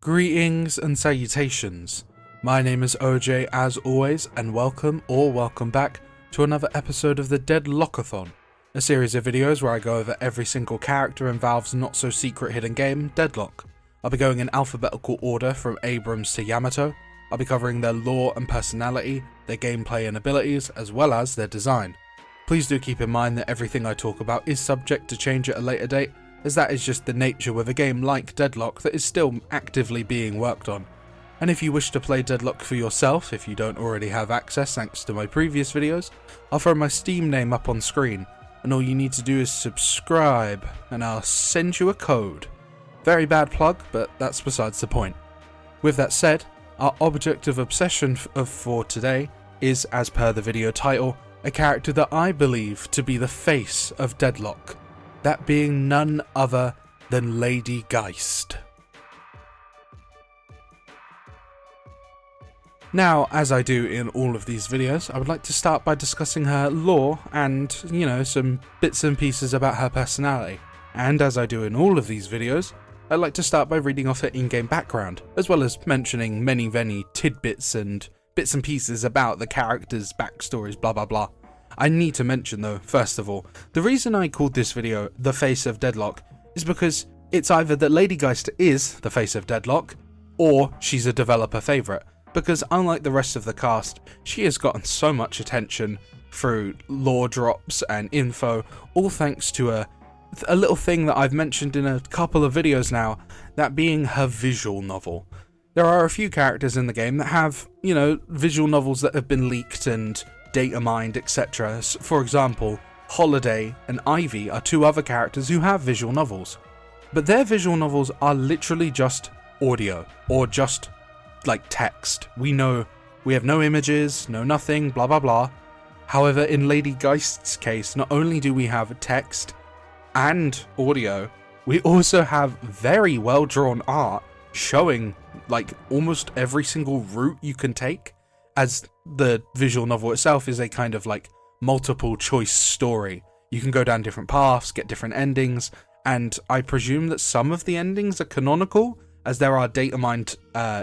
Greetings and salutations. My name is OJ as always, and welcome back to another episode of the Deadlockathon, a series of videos where I go over every single character in Valve's not so secret hidden game, Deadlock. I'll be going in alphabetical order from Abrams to Yamato. I'll be covering their lore and personality, their gameplay and abilities, as well as their design. Please do keep in mind that everything I talk about is subject to change at a later date, as that is just the nature with a game like Deadlock that is still actively being worked on. And if you wish to play Deadlock for yourself, if you don't already have access thanks to my previous videos, I'll throw my Steam name up on screen, and all you need to do is subscribe, and I'll send you a code. Very bad plug, but that's besides the point. With that said, our object of obsession for today is, as per the video title, a character that I believe to be the face of Deadlock. That being none other than Lady Geist. Now, as I do in all of these videos, I would like to start by discussing her lore and, some bits and pieces about her personality. And as I do in all of these videos, I'd like to start by reading off her in-game background, as well as mentioning many tidbits and bits and pieces about the characters' backstories, blah blah blah. I need to mention though, first of all, the reason I called this video The Face of Deadlock is because it's either that Lady Geist is the face of Deadlock, or she's a developer favourite, because unlike the rest of the cast, she has gotten so much attention through lore drops and info, all thanks to a little thing that I've mentioned in a couple of videos now, that being her visual novel. There are a few characters in the game that have, visual novels that have been leaked and data mined, etc. For example, Holiday and Ivy are two other characters who have visual novels, but their visual novels are literally just audio or just like text. We have no images, no nothing, blah blah blah. However, in Lady Geist's case, not only do we have text and audio, we also have very well drawn art showing like almost every single route you can take, as the visual novel itself is a kind of like multiple choice story. You can go down different paths, get different endings, and I presume that some of the endings are canonical, as there are data mined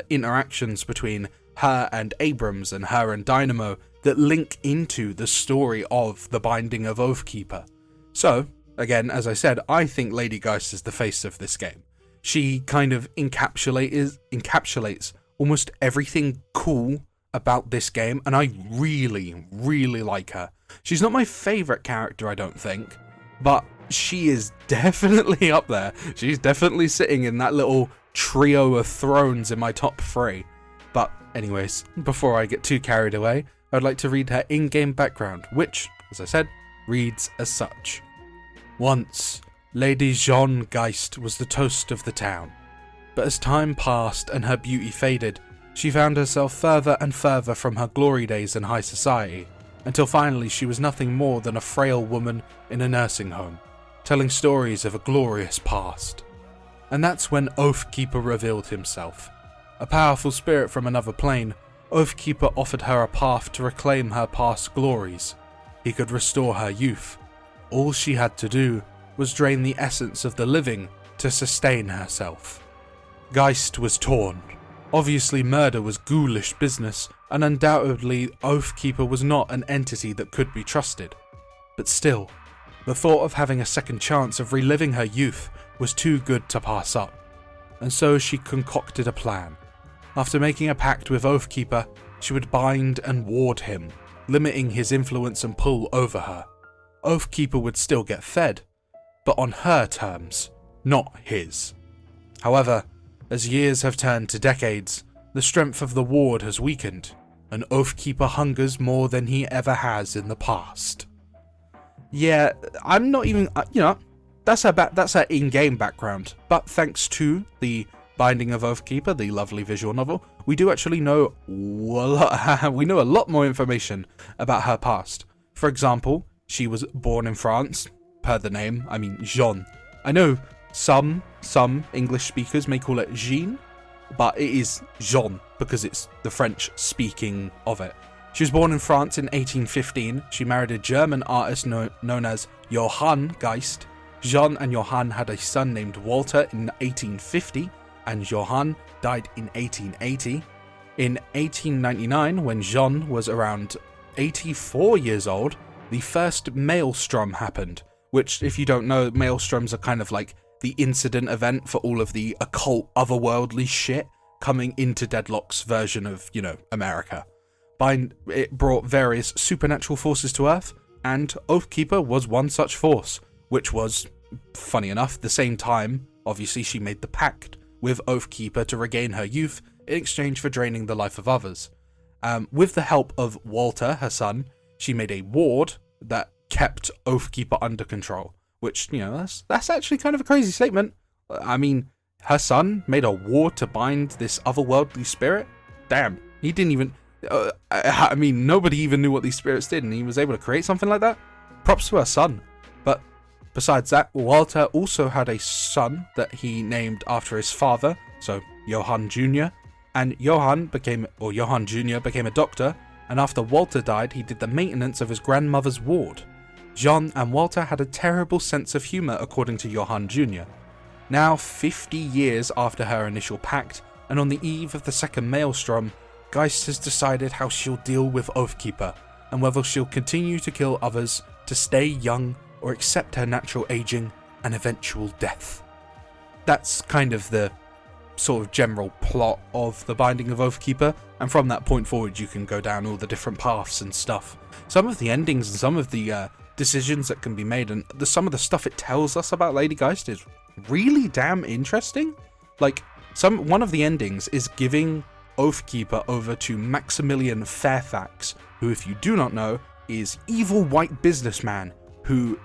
interactions between her and Abrams and her and Dynamo that link into the story of the Binding of Oathkeeper. So, again, as I said, I think Lady Geist is the face of this game. She kind of encapsulates almost everything cool about this game, and I really like her. She's not my favourite character, I don't think, but she is definitely up there. She's definitely sitting in that little trio of thrones in my top 3. But anyways, before I get too carried away, I'd like to read her in-game background, which, as I said, reads as such. Once, Lady Geist was the toast of the town, but as time passed and her beauty faded, she found herself further and further from her glory days in high society, until finally she was nothing more than a frail woman in a nursing home, telling stories of a glorious past. And that's when Oathkeeper revealed himself. A powerful spirit from another plane, Oathkeeper offered her a path to reclaim her past glories. He could restore her youth. All she had to do was drain the essence of the living to sustain herself. Geist was torn. Obviously murder was ghoulish business, and undoubtedly Oathkeeper was not an entity that could be trusted. But still, the thought of having a second chance of reliving her youth was too good to pass up, and so she concocted a plan. After making a pact with Oathkeeper, she would bind and ward him, limiting his influence and pull over her. Oathkeeper would still get fed, but on her terms, not his. However, as years have turned to decades, the strength of the ward has weakened, and Oathkeeper hungers more than he ever has in the past. Yeah, I'm not even, that's her in-game background, but thanks to the Binding of Oathkeeper, the lovely visual novel, we do actually know a lot more information about her past. For example, she was born in France, per the name, Jean. I know some English speakers may call it Jean, but it is Jean because it's the French speaking of it. She was born in France in 1815. She married a German artist known as Johann Geist. Jean and Johann had a son named Walter in 1850, and Johann died in 1880. In 1899, when Jean was around 84 years old, the first maelstrom happened, which, if you don't know, maelstroms are kind of like the incident event for all of the occult, otherworldly shit coming into Deadlock's version of, America. It brought various supernatural forces to Earth, and Oathkeeper was one such force, which was, funny enough, the same time, obviously, she made the pact with Oathkeeper to regain her youth in exchange for draining the life of others. With the help of Walter, her son, she made a ward that kept Oathkeeper under control, which, that's actually kind of a crazy statement. I mean, her son made a ward to bind this otherworldly spirit? Damn, he didn't even... nobody even knew what these spirits did, and he was able to create something like that? Props to her son. But besides that, Walter also had a son that he named after his father, so Johann Jr., and Johann Jr. became a doctor, and after Walter died, he did the maintenance of his grandmother's ward. Jean and Walter had a terrible sense of humour, according to Johann Jr. Now, 50 years after her initial pact, and on the eve of the second maelstrom, Geist has decided how she'll deal with Oathkeeper, and whether she'll continue to kill others to stay young or accept her natural aging and eventual death. That's kind of the sort of general plot of the Binding of Oathkeeper, and from that point forward you can go down all the different paths and stuff. Some of the endings and some of the decisions that can be made, and some of the stuff it tells us about Lady Geist is really damn interesting. Like, one of the endings is giving Oathkeeper over to Maximilian Fairfax, who, if you do not know, is evil white businessman who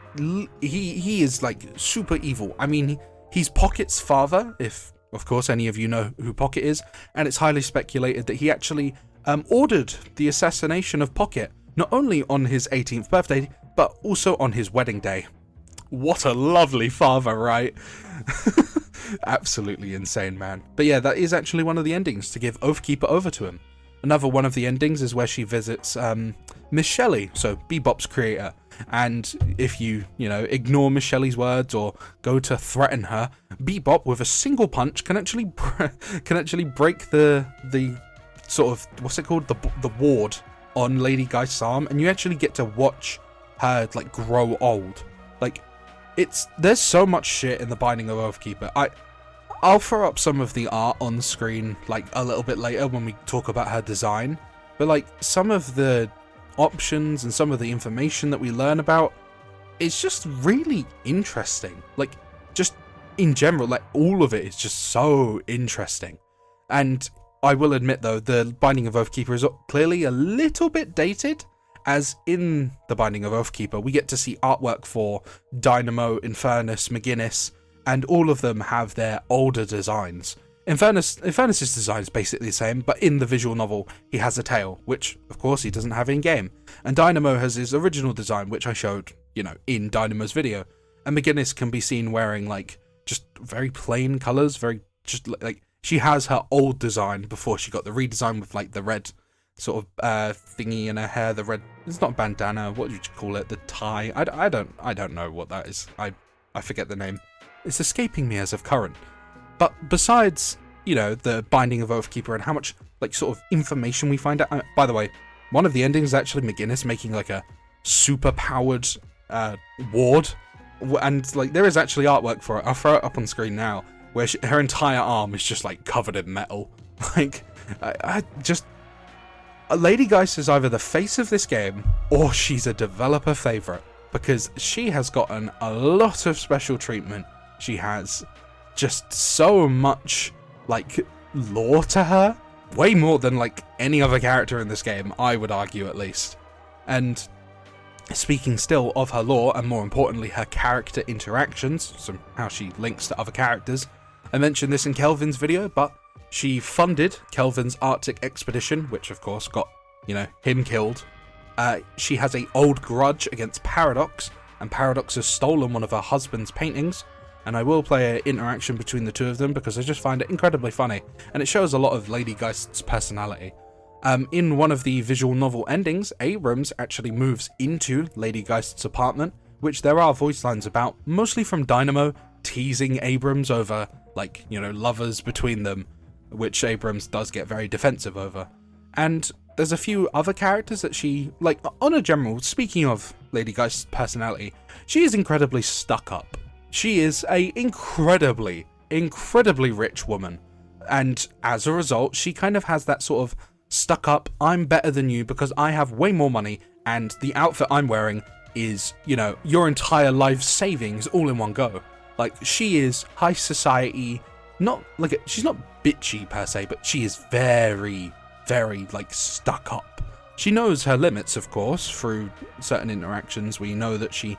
he is like super evil. I mean, he's Pocket's father, if of course any of you know who Pocket is, and it's highly speculated that he actually ordered the assassination of Pocket, not only on his 18th birthday, but also on his wedding day. What a lovely father, right? Absolutely insane, man. But yeah, that is actually one of the endings, to give Oathkeeper over to him. Another one of the endings is where she visits Miss Shelley, so Bebop's creator. And if you ignore Miss Shelley's words or go to threaten her, Bebop with a single punch can actually break the sort of, what's it called, the ward on Lady Geist's arm, and you actually get to watch her like grow old. Like, there's so much shit in the Binding of Oathkeeper. I'll throw up some of the art on screen like a little bit later when we talk about her design, but like some of the options and some of the information that we learn about, it's just really interesting. Like, just in general, like all of it is just so interesting. And I will admit though, the Binding of Oathkeeper is clearly a little bit dated, as in the Binding of Oathkeeper we get to see artwork for Dynamo, Infernus, McGinnis, and all of them have their older designs. Infernus's design is basically the same, but in the visual novel he has a tail, which of course he doesn't have in game. And Dynamo has his original design, which I showed, in Dynamo's video. And McGinnis can be seen wearing like just very plain colours, very just like she has her old design before she got the redesign with like the red sort of thingy in her hair, the red, it's not bandana, what would you call it, the tie, I don't know what that is, I forget the name, it's escaping me as of current. But besides, the Binding of Oathkeeper and how much like sort of information we find out, by the way, one of the endings is actually McGinnis making like a super powered ward, and like there is actually artwork for it. I'll throw it up on screen now, where her entire arm is just like covered in metal. Like, I just, Lady Geist is either the face of this game or she's a developer favorite, because she has gotten a lot of special treatment. She has just so much like lore to her, way more than like any other character in this game, I would argue, at least. And speaking still of her lore, and more importantly her character interactions, so how she links to other characters, I mentioned this in Kelvin's video, but she funded Kelvin's Arctic expedition, which of course got, him killed. She has an old grudge against Paradox, and Paradox has stolen one of her husband's paintings, and I will play an interaction between the two of them because I just find it incredibly funny, and it shows a lot of Lady Geist's personality. In one of the visual novel endings, Abrams actually moves into Lady Geist's apartment, which there are voice lines about, mostly from Dynamo teasing Abrams over like, you know, lovers between them, which Abrams does get very defensive over. And there's a few other characters that she, like, on a general, speaking of Lady Geist's personality, she is incredibly stuck up. She is a incredibly rich woman. And as a result, she kind of has that sort of stuck up, I'm better than you because I have way more money and the outfit I'm wearing is, you know, your entire life savings all in one go. Like, she is high society, not like, she's not bitchy per se, but she is very, like, stuck up. She knows her limits, of course, through certain interactions. We know that she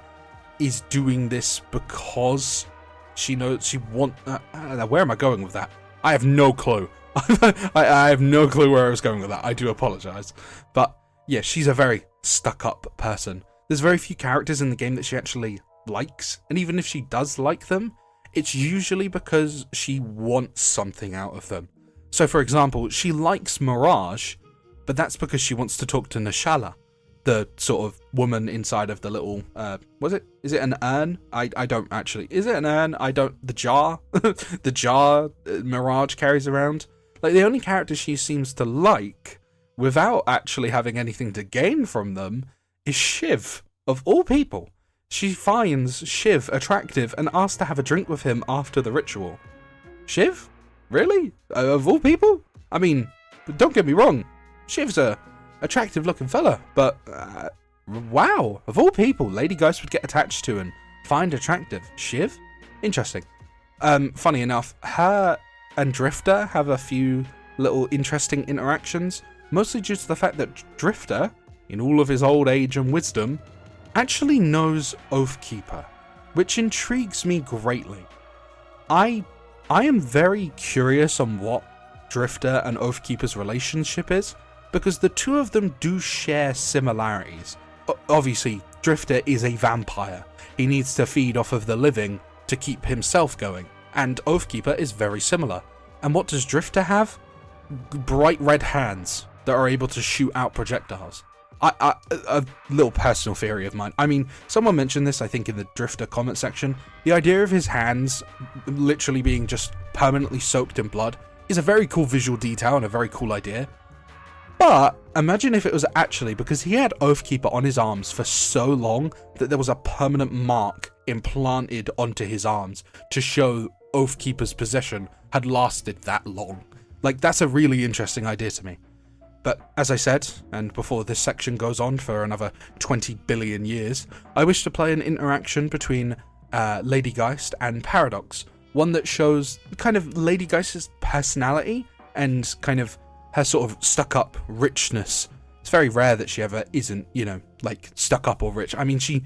is doing this because she knows she where am I going with that? I have no clue. I have no clue where I was going with that. I do apologize. But yeah, she's a very stuck up person. There's very few characters in the game that she actually likes, and even if she does like them, it's usually because she wants something out of them. So for example, she likes Mirage, but that's because she wants to talk to Nishala, the sort of woman inside of the little, is it an urn? I don't actually, is it an urn? The jar? The jar Mirage carries around? Like, the only character she seems to like, without actually having anything to gain from them, is Shiv, of all people. She finds Shiv attractive and asks to have a drink with him after the ritual. Shiv? Really? Of all people? I mean, don't get me wrong, Shiv's a attractive looking fella, but wow, of all people Lady Geist would get attached to and find attractive. Shiv? Interesting. Funny enough, her and Drifter have a few little interesting interactions, mostly due to the fact that Drifter, in all of his old age and wisdom, actually knows Oathkeeper, which intrigues me greatly. I am very curious on what Drifter and Oathkeeper's relationship is, because the two of them do share similarities. Obviously, Drifter is a vampire. He needs to feed off of the living to keep himself going, and Oathkeeper is very similar. And what does Drifter have? Bright red hands that are able to shoot out projectiles. A little personal theory of mine. I mean, someone mentioned this, I think, in the Drifter comment section. The idea of his hands literally being just permanently soaked in blood is a very cool visual detail and a very cool idea. But imagine if it was actually because he had Oathkeeper on his arms for so long that there was a permanent mark implanted onto his arms to show Oathkeeper's possession had lasted that long. Like, that's a really interesting idea to me. But as I said, and before this section goes on for another 20 billion years, I wish to play an interaction between Lady Geist and Paradox. One that shows kind of Lady Geist's personality and kind of her sort of stuck-up richness. It's very rare that she ever isn't, you know, like, stuck-up or rich. I mean, she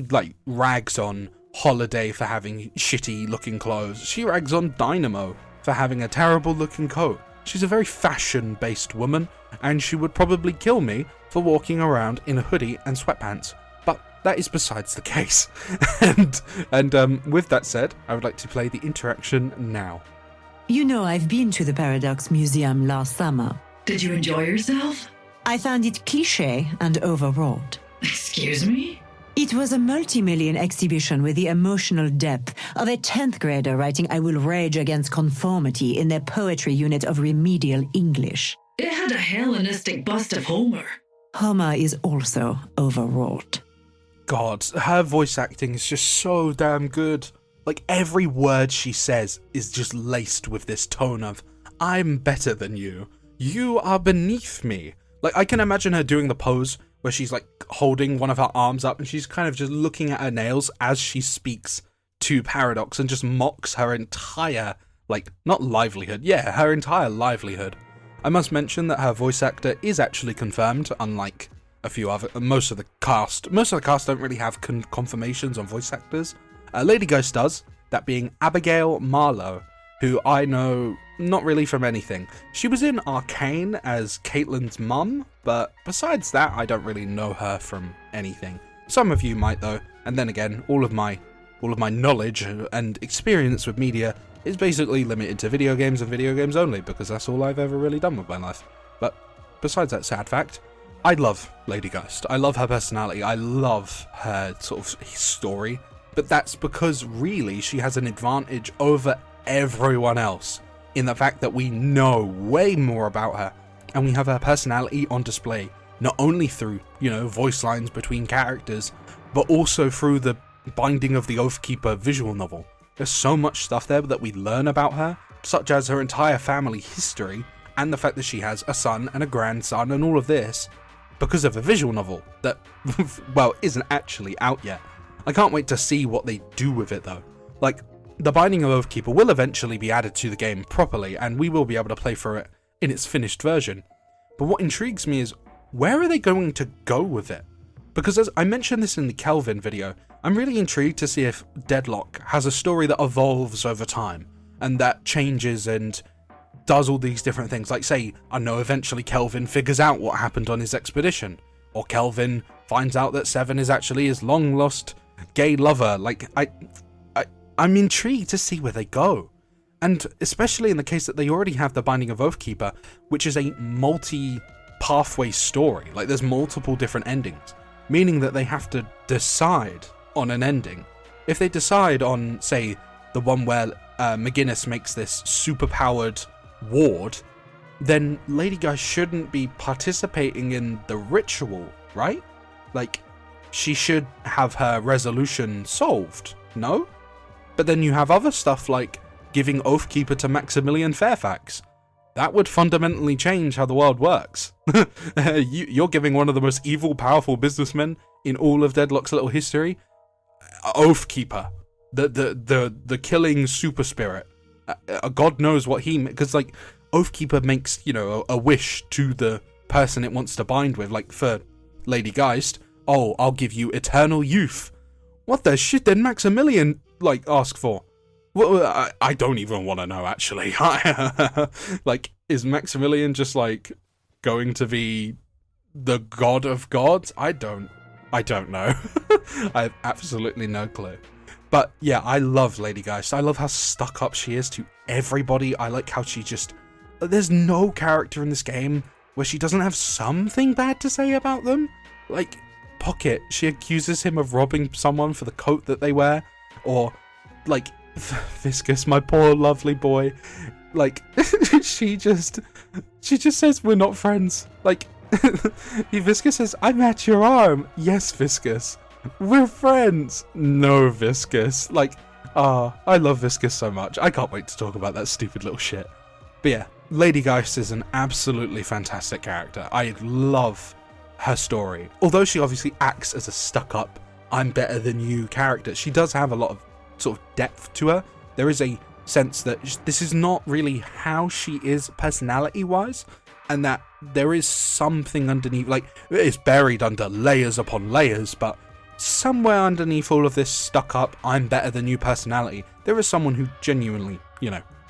like, rags on Holiday for having shitty-looking clothes. She rags on Dynamo for having a terrible-looking coat. She's a very fashion-based woman, and she would probably kill me for walking around in a hoodie and sweatpants. But that is besides the case. and with that said, I would like to play the interaction now. You know, I've been to the Paradox Museum last summer. Did you enjoy yourself? I found it cliché and overwrought. Excuse me? It was a multi-million exhibition with the emotional depth of a 10th grader writing I will rage against conformity in their poetry unit of remedial English. It had a Hellenistic bust of Homer. Homer is also overwrought. God, her voice acting is just so damn good. Like, every word she says is just laced with this tone of, I'm better than you. You are beneath me. Like, I can imagine her doing the pose where she's like holding one of her arms up and she's kind of just looking at her nails as she speaks to Paradox and just mocks her entire, like, not livelihood, yeah, her entire livelihood. I must mention that her voice actor is actually confirmed, unlike a few other, most of the cast don't really have confirmations on voice actors. Lady Geist does, that being Abigail Marlowe, who I know not really from anything. She was in Arcane as Caitlyn's mum, but besides that, I don't really know her from anything. Some of you might though, and then again, all of my knowledge and experience with media is basically limited to video games and video games only, because that's all I've ever really done with my life. But besides that sad fact, I love Lady Geist. I love her personality. I love her sort of story. But that's because really she has an advantage over everyone else in the fact that we know way more about her, and we have her personality on display, not only through, voice lines between characters, but also through the Binding of the Oathkeeper visual novel. There's so much stuff there that we learn about her, such as her entire family history, and the fact that she has a son and a grandson and all of this, because of a visual novel that, well, isn't actually out yet. I can't wait to see what they do with it though. Like, the Binding of Oathkeeper will eventually be added to the game properly, and we will be able to play through it in its finished version. But what intrigues me is, where are they going to go with it? Because as I mentioned this in the Kelvin video, I'm really intrigued to see if Deadlock has a story that evolves over time, and that changes and does all these different things. Like, say, I know eventually Kelvin figures out what happened on his expedition, or Kelvin finds out that Seven is actually his long lost gay lover. Like, I'm intrigued to see where they go. And especially in the case that they already have the Binding of Oathkeeper, which is a multi-pathway story. Like, there's multiple different endings, meaning that they have to decide on an ending. If they decide on, say, the one where McGinnis makes this super-powered ward, then Lady Geist shouldn't be participating in the ritual, right? Like, she should have her resolution solved, no? But then you have other stuff like giving Oathkeeper to Maximilian Fairfax. That would fundamentally change how the world works. You're giving one of the most evil, powerful businessmen in all of Deadlock's little history Oathkeeper, the killing super spirit. God knows what because like Oathkeeper makes, a wish to the person it wants to bind with. Like for Lady Geist, oh, I'll give you eternal youth. What the shit did Maximilian ask for? Well, I don't even want to know, actually. Like, is Maximilian just going to be the god of gods? I don't know. I have absolutely no clue. But yeah, I love Lady Geist. I love how stuck up she is to everybody. I like how she there's no character in this game where she doesn't have something bad to say about them. Like, Pocket, she accuses him of robbing someone for the coat that they wear. Or, Viscus, my poor lovely boy. She just says we're not friends. Viscus says, I'm at your arm. Yes, Viscus. We're friends. No, Viscus. I love Viscus so much. I can't wait to talk about that stupid little shit. But yeah, Lady Geist is an absolutely fantastic character. I love her story. Although she obviously acts as a stuck-up, I'm better than you character, she does have a lot of sort of depth to her. There is a sense that this is not really how she is personality-wise, and that there is something underneath, it's buried under layers upon layers, but somewhere underneath all of this stuck-up, I'm better than you personality, there is someone who genuinely,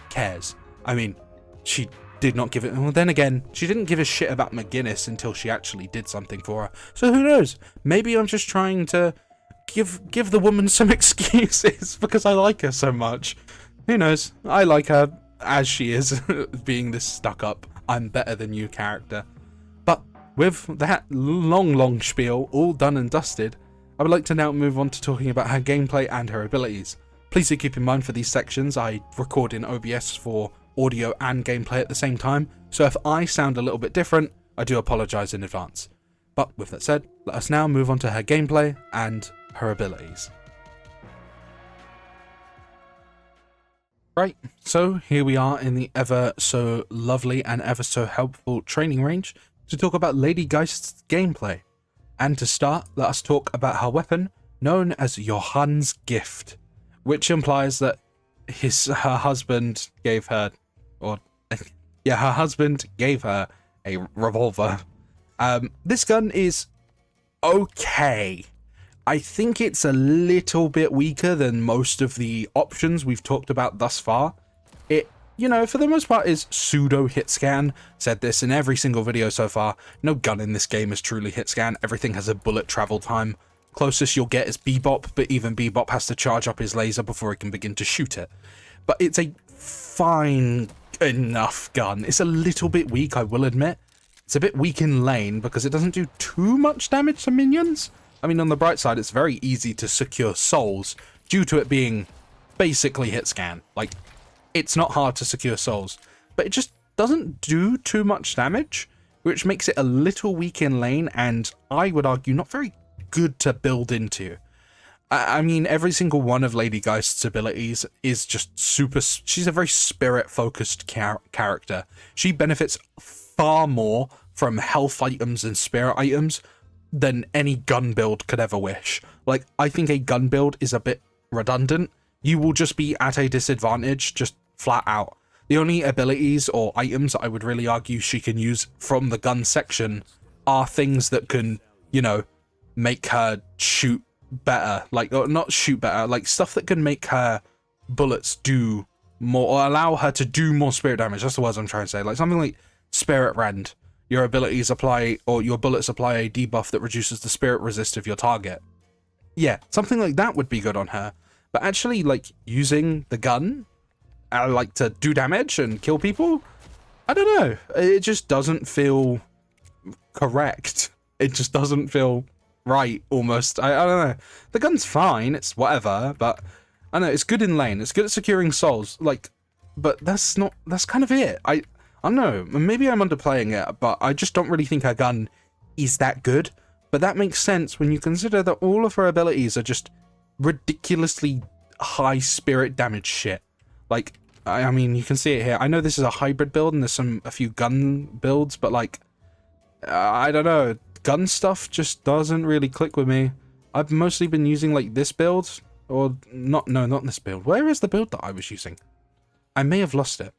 cares. I mean, she did not give it. Well, then again, she didn't give a shit about McGinnis until she actually did something for her. So who knows? Maybe I'm just trying to give the woman some excuses because I like her so much. Who knows? I like her as she is, being this stuck-up, I'm better than you character. But with that long spiel all done and dusted, I would like to now move on to talking about her gameplay and her abilities. Please do keep in mind for these sections, I record in OBS for audio and gameplay at the same time, so if I sound a little bit different, I do apologise in advance. But with that said, let us now move on to her gameplay and her abilities. Right, so here we are in the ever so lovely and ever so helpful training range to talk about Lady Geist's gameplay. And to start, let us talk about her weapon, known as Johann's Gift, which implies that her husband gave her a revolver. This gun is okay. I think it's a little bit weaker than most of the options we've talked about thus far. It, for the most part is pseudo hit scan. Said this in every single video so far. No gun in this game is truly hit scan. Everything has a bullet travel time. Closest you'll get is Bebop, but even Bebop has to charge up his laser before he can begin to shoot it. But it's a fine enough gun. It's a little bit weak, I will admit. It's a bit weak in lane because it doesn't do too much damage to minions. I mean, on the bright side, it's very easy to secure souls due to it being basically hit scan. it's not hard to secure souls, but it just doesn't do too much damage, which makes it a little weak in lane, and I would argue not very good to build into. I mean, every single one of Lady Geist's abilities is just super. She's a very spirit-focused character. She benefits far more from health items and spirit items than any gun build could ever wish. Like, I think a gun build is a bit redundant. You will just be at a disadvantage, just flat out. The only abilities or items that I would really argue she can use from the gun section are things that can, you know, make her shoot better, like, or not shoot better, like stuff that can make her bullets do more, or allow her to do more spirit damage. That's the words I'm trying to say. Like something like Spirit Rend. Your abilities apply, or your bullets apply a debuff that reduces the spirit resist of your target. Yeah, something like that would be good on her. But actually, like, using the gun, like, to do damage and kill people, I don't know. It just doesn't feel correct. It just doesn't feel right, almost. I don't know. The gun's fine, it's whatever, but I know it's good in lane, it's good at securing souls, like, but that's kind of it. I don't know, maybe I'm underplaying it, but I just don't really think her gun is that good. But that makes sense when you consider that all of her abilities are just ridiculously high spirit damage shit. Like, I mean, you can see it here. I know this is a hybrid build and there's a few gun builds, but like, I don't know. Gun stuff just doesn't really click with me. I've mostly been using like this build, or not this build. Where is the build that I was using? I may have lost it.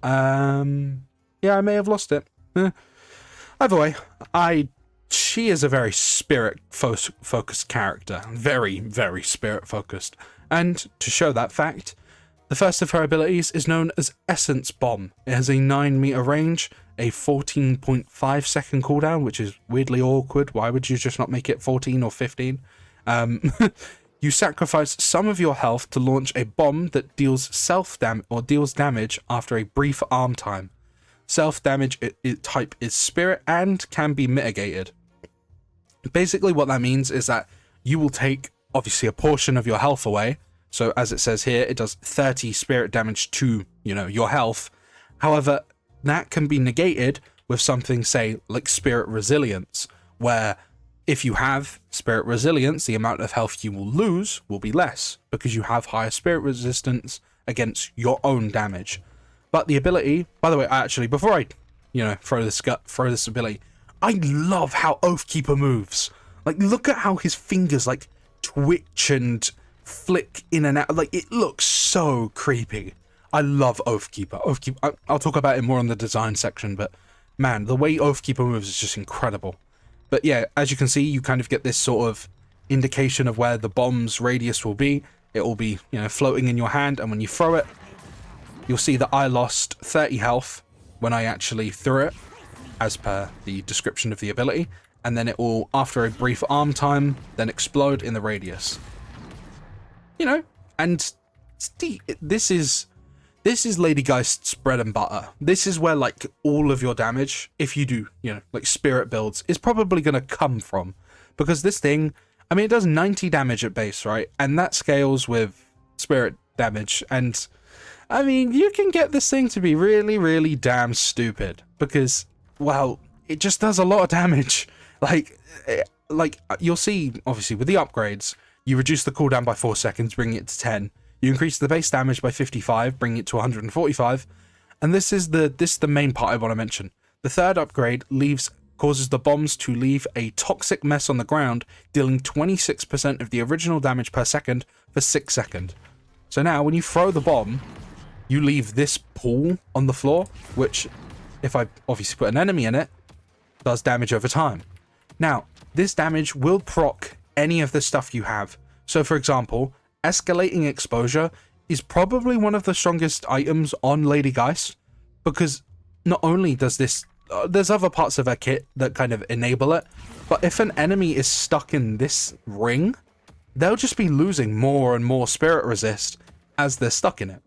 Yeah, I may have lost it. Either way, she is a very spirit focused character. Very, very spirit focused. And to show that fact, the first of her abilities is known as Essence Bomb. It has a 9-meter range, a 14.5 second cooldown, which is weirdly awkward. Why would you just not make it 14 or 15? You sacrifice some of your health to launch a bomb that deals deals damage after a brief arm time. Self damage type is spirit and can be mitigated. Basically what that means is that you will take obviously a portion of your health away. So as it says here, it does 30 spirit damage to, you know, your health. However, that can be negated with something, say, like Spirit Resilience, where if you have Spirit Resilience, the amount of health you will lose will be less because you have higher spirit resistance against your own damage. But the ability, by the way, actually, before I, you know, throw this ability, I love how Oathkeeper moves. Like, look at how his fingers, like, twitch and flick in and out. Like, it looks so creepy. I love Oathkeeper. I'll talk about it more in the design section, but man, the way Oathkeeper moves is just incredible. But yeah, as you can see, you kind of get this sort of indication of where the bomb's radius will be. It will be, you know, floating in your hand, and when you throw it, you'll see that I lost 30 health when I actually threw it, as per the description of the ability, and then it will, after a brief arm time, then explode in the radius. You know, and this is Lady Geist's bread and butter. This is where, like, all of your damage, if you do, you know, like, spirit builds, is probably going to come from. Because this thing, I mean, it does 90 damage at base, right? And that scales with spirit damage. And, I mean, you can get this thing to be really, really damn stupid. Because, well, it just does a lot of damage. Like, you'll see, obviously, with the upgrades, you reduce the cooldown by 4 seconds, bringing it to 10. You increase the base damage by 55, bringing it to 145, and this is the main part I want to mention. The third upgrade causes the bombs to leave a toxic mess on the ground, dealing 26% of the original damage per second for 6 seconds. So now, when you throw the bomb, you leave this pool on the floor, which, if I obviously put an enemy in it, does damage over time. Now, this damage will proc any of the stuff you have. So, for example, Escalating Exposure is probably one of the strongest items on Lady Geist, because not only does this, there's other parts of her kit that kind of enable it, but if an enemy is stuck in this ring, they'll just be losing more and more spirit resist as they're stuck in it.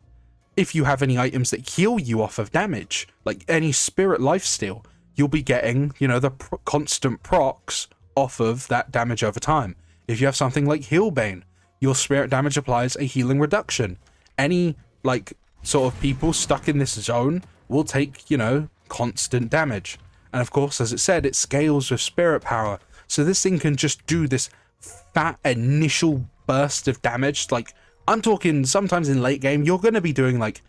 If you have any items that heal you off of damage, like any spirit lifesteal, you'll be getting, you know, the constant procs off of that damage over time. If you have something like Healbane, your spirit damage applies a healing reduction. Any, like, sort of people stuck in this zone will take, you know, constant damage. And of course, as it said, it scales with spirit power. So this thing can just do this fat initial burst of damage. Like, I'm talking sometimes in late game, you're going to be doing like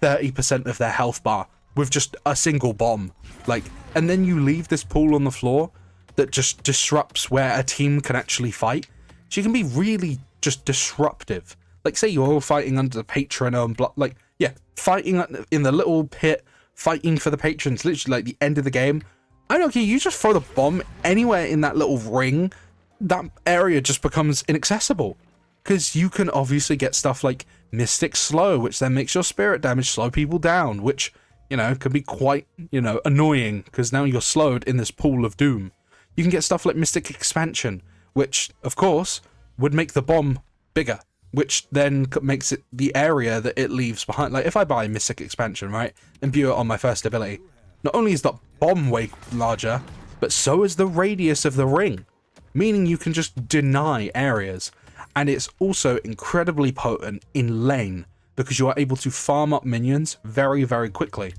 30% of their health bar with just a single bomb. Like, and then you leave this pool on the floor that just disrupts where a team can actually fight. So you can be really just disruptive. Like, say you're all fighting under the patron and like, yeah, fighting in the little pit, fighting for the patrons, literally like the end of the game. I don't care, you just throw the bomb anywhere in that little ring, that area just becomes inaccessible. Because you can obviously get stuff like Mystic Slow, which then makes your spirit damage slow people down, which, you know, can be quite, you know, annoying, because now you're slowed in this pool of doom. You can get stuff like Mystic Expansion, which, of course, would make the bomb bigger, which then makes it the area that it leaves behind. Like, if I buy Mystic Expansion, right, and view it on my first ability, not only is the bomb way larger, but so is the radius of the ring, meaning you can just deny areas. And it's also incredibly potent in lane, because you are able to farm up minions very, very quickly.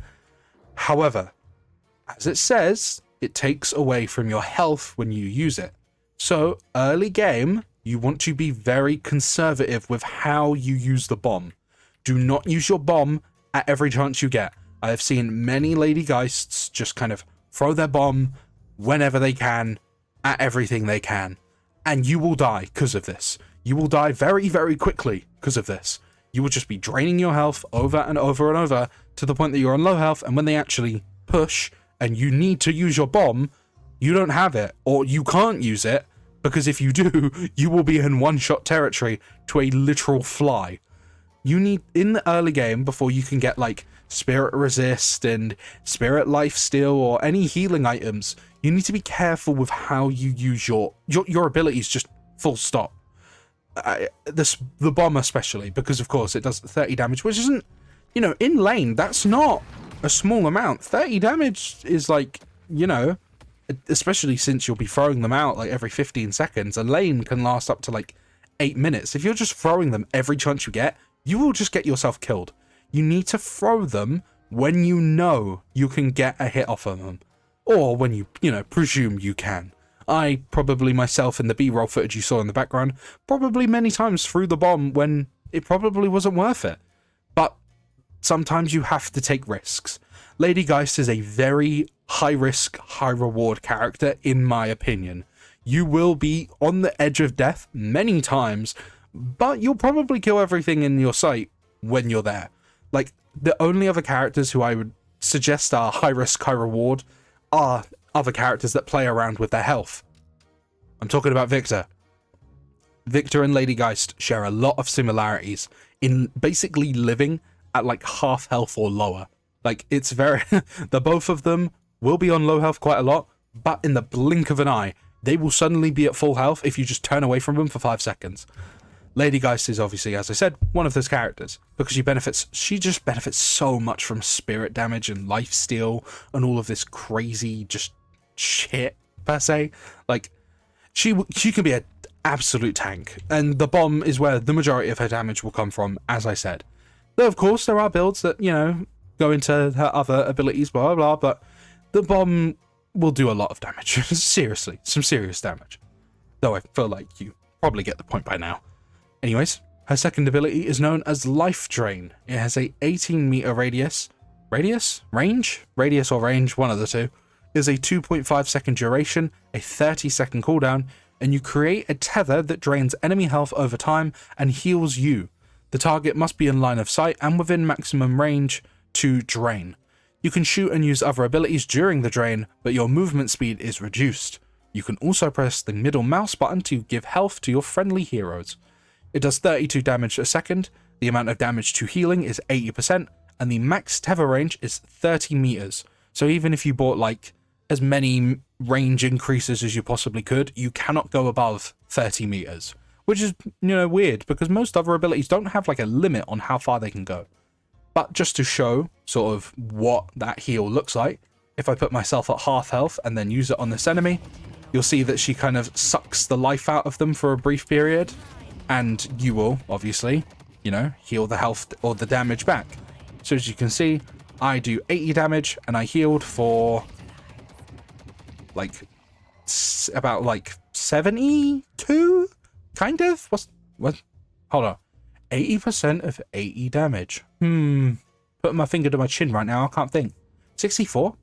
However, as it says, it takes away from your health when you use it. So, early game, you want to be very conservative with how you use the bomb. Do not use your bomb at every chance you get. I have seen many Lady Geists just kind of throw their bomb whenever they can, at everything they can. And you will die because of this. You will die very, very quickly because of this. You will just be draining your health over and over and over to the point that you're on low health, and when they actually push and you need to use your bomb, you don't have it, or you can't use it, because if you do, you will be in one-shot territory to a literal fly. You need, in the early game, before you can get like Spirit Resist and Spirit Lifesteal or any healing items, you need to be careful with how you use your abilities, just full stop. The bomb especially, because of course it does 30 damage, which isn't, you know, in lane, that's not a small amount. 30 damage is like, you know, especially since you'll be throwing them out like every 15 seconds. A lane can last up to like 8 minutes. If you're just throwing them every chance you get, you will just get yourself killed. You need to throw them when you know you can get a hit off of them, or when you know, presume you can. I probably myself, in the B-roll footage you saw in the background, probably many times threw the bomb when it probably wasn't worth it. But sometimes you have to take risks. Lady Geist is a very high-risk, high-reward character, in my opinion. You will be on the edge of death many times, but you'll probably kill everything in your sight when you're there. Like, the only other characters who I would suggest are high-risk, high-reward are other characters that play around with their health. I'm talking about Victor. Victor and Lady Geist share a lot of similarities in basically living at like half health or lower. Like, it's very... the both of them will be on low health quite a lot, but in the blink of an eye, they will suddenly be at full health if you just turn away from them for 5 seconds. Lady Geist is obviously, as I said, one of those characters, because she just benefits so much from spirit damage and lifesteal and all of this crazy just shit, per se. Like, she can be an absolute tank, and the bomb is where the majority of her damage will come from, as I said. Though, of course, there are builds that, you know, go into her other abilities, blah, blah, blah, but the bomb will do a lot of damage. Seriously, some serious damage. Though I feel like you probably get the point by now. Anyways, her second ability is known as Life Drain. It has a 18-meter radius. Range? Radius or range, one of the two. Is a 2.5 second duration, a 30-second cooldown, and you create a tether that drains enemy health over time and heals you. The target must be in line of sight and within maximum range to drain. You can shoot and use other abilities during the drain, but your movement speed is reduced. You can also press the middle mouse button to give health to your friendly heroes. It does 32 damage a second, the amount of damage to healing is 80%, and the max tether range is 30 meters. So even if you bought like as many range increases as you possibly could, you cannot go above 30 meters. Which is, you know, weird, because most other abilities don't have like a limit on how far they can go. But just to show sort of what that heal looks like, if I put myself at half health and then use it on this enemy, you'll see that she kind of sucks the life out of them for a brief period. And you will, obviously, you know, heal the health or the damage back. So as you can see, I do 80 damage and I healed for like about like 72, kind of. What? Hold on. 80% of 80 damage. Putting my finger to my chin right now. I can't think. 64?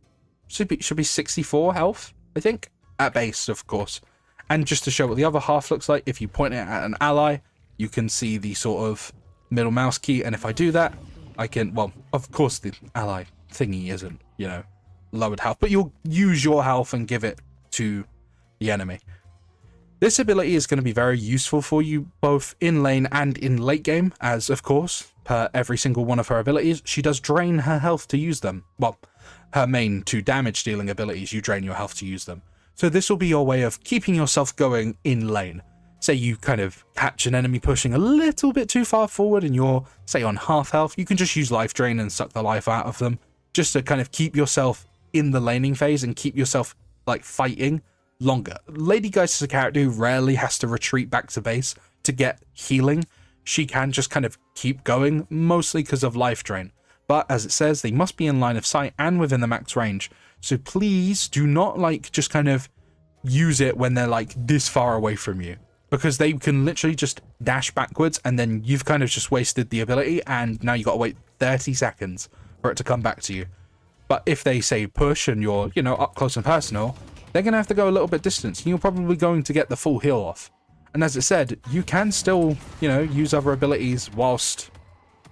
Should be 64 health, I think. At base, of course. And just to show what the other half looks like, if you point it at an ally, you can see the sort of middle mouse key. And if I do that, I can, well, of course the ally thingy isn't, you know, lowered health, but you'll use your health and give it to the enemy. This ability is going to be very useful for you both in lane and in late game, as of course, per every single one of her abilities, she does drain her health to use them. Well, her main 2 damage dealing abilities, you drain your health to use them. So this will be your way of keeping yourself going in lane. Say you kind of catch an enemy pushing a little bit too far forward and you're, say, on half health, you can just use life drain and suck the life out of them, just to kind of keep yourself in the laning phase and keep yourself, like, fighting longer. Lady Geist is a character who rarely has to retreat back to base to get healing. She can just kind of keep going, mostly because of life drain. But as it says, they must be in line of sight and within the max range. So please do not, like, just kind of use it when they're, like, this far away from you. Because they can literally just dash backwards and then you've kind of just wasted the ability and now you got to wait 30 seconds for it to come back to you. But if they say push and you're, you know, up close and personal, they're going to have to go a little bit distance and you're probably going to get the full heal off. And as it said, you can still, you know, use other abilities whilst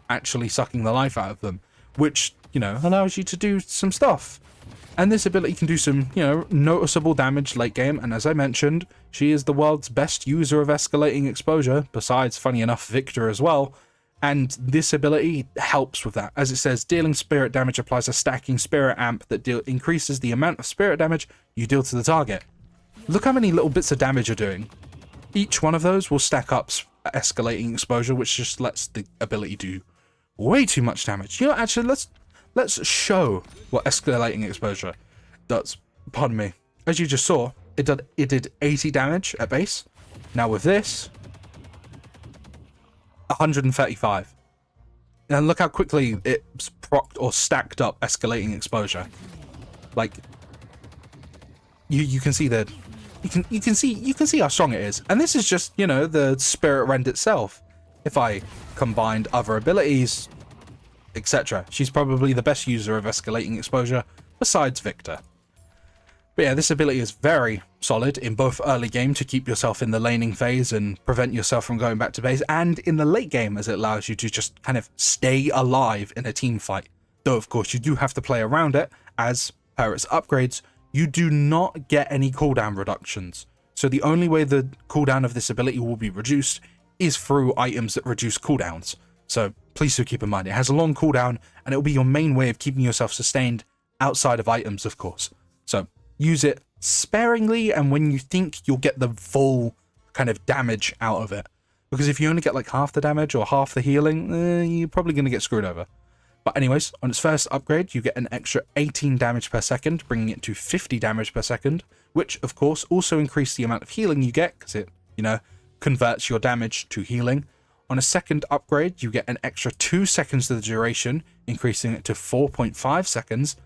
actually sucking the life out of them, which, you know, allows you to do some stuff. And this ability can do some, you know, noticeable damage late game. And as I mentioned, she is the world's best user of escalating exposure, besides, funny enough, Victor as well. And this ability helps with that. As it says, dealing spirit damage applies a stacking spirit amp that increases the amount of spirit damage you deal to the target. Look how many little bits of damage you're doing. Each one of those will stack up escalating exposure, which just lets the ability do way too much damage. You know, actually, let's show what escalating exposure does. Pardon me. As you just saw, it did 80 damage at base. Now with this, 135. And look how quickly it's procced or stacked up escalating exposure. Like, you can see that you can see how strong it is. And this is just, you know, the spirit rend itself. If I combined other abilities, etc., she's probably the best user of escalating exposure besides Victor. But yeah, this ability is very solid in both early game to keep yourself in the laning phase and prevent yourself from going back to base, and in the late game as it allows you to just kind of stay alive in a team fight. Though of course you do have to play around it, as per its upgrades, you do not get any cooldown reductions. So the only way the cooldown of this ability will be reduced is through items that reduce cooldowns. So please do keep in mind, it has a long cooldown and it will be your main way of keeping yourself sustained outside of items, of course. So use it sparingly and when you think you'll get the full kind of damage out of it. Because if you only get like half the damage or half the healing, you're probably going to get screwed over. But anyways, on its first upgrade, you get an extra 18 damage per second, bringing it to 50 damage per second, which of course also increases the amount of healing you get because it, you know, converts your damage to healing. On a second upgrade, you get an extra 2 seconds to the duration, increasing it to 4.5 seconds.